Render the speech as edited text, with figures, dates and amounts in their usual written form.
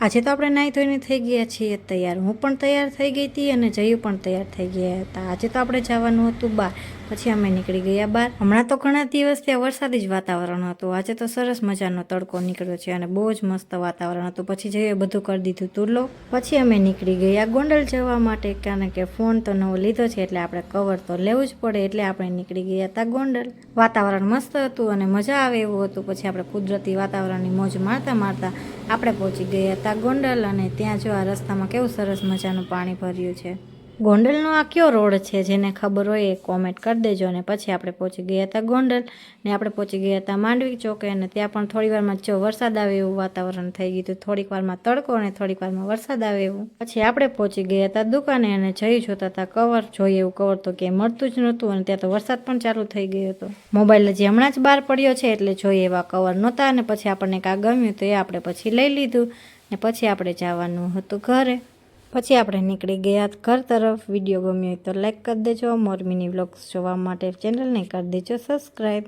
આજે તો આપણે નાહી ધોઈને થઈ ગયા છીએ તૈયાર. હું પણ તૈયાર થઈ ગઈ હતી અને જયું પણ તૈયાર થઈ ગયા હતા. આજે તો આપણે જવાનું હતું બહાર, પછી અમે નીકળી ગયા બહાર. હમણાં તો ઘણા દિવસ ત્યાં વરસાદી જ વાતાવરણ હતું. આજે તો સરસ મજાનો તડકો નીકળ્યો છે અને બહુ જ મસ્ત વાતાવરણ હતું. પછી જઈએ બધું કરી દીધું તુલો. પછી અમે નીકળી ગયા ગોંડલ જવા માટે, કારણ કે ફોન તો નવો લીધો છે એટલે આપણે કવર તો લેવું જ પડે. એટલે આપણે નીકળી ગયા હતા ગોંડલ. વાતાવરણ મસ્ત હતું અને મજા આવે એવું હતું. પછી આપણે કુદરતી વાતાવરણની મોજ મારતા મારતા આપણે પહોંચી ગયા હતા ગોંડલ. અને ત્યાં જો આ રસ્તામાં કેવું સરસ મજાનું પાણી ભર્યું છે. ગોંડલનો આ કયો રોડ છે, જેને ખબર હોય એ કોમેન્ટ કરી દેજો. અને પછી આપણે પહોંચી ગયા હતા ગોંડલ ને આપણે પહોંચી ગયા હતા માંડવી ચોકે. અને ત્યાં પણ થોડી વારમાં જો વરસાદ આવે એવું વાતાવરણ થઈ ગયું હતું. થોડીક વારમાં તડકો અને થોડીક વારમાં વરસાદ આવે એવું. પછી આપણે પહોંચી ગયા હતા દુકાને અને જઈ જોતા હતા કવર. જોઈએ એવું કવર તો ક્યાંય મળતું જ નહોતું અને ત્યાં તો વરસાદ પણ ચાલુ થઈ ગયો હતો. મોબાઈલ હજી હમણાં જ બહાર પડ્યો છે એટલે જોઈએ એવા કવર નહોતા. અને પછી આપણને કાં ગમ્યું તો એ આપણે પછી લઈ લીધું ને પછી આપણે જવાનું હતું ઘરે. પછી આપણે નીકળી ગયા ઘર તરફ. વિડીયો ગમ્યો હોય તો લાઈક કરી દેજો. મોર મિની વ્લોગ્સ જોવા માટે ચેનલને કરી દેજો સબસ્ક્રાઈબ.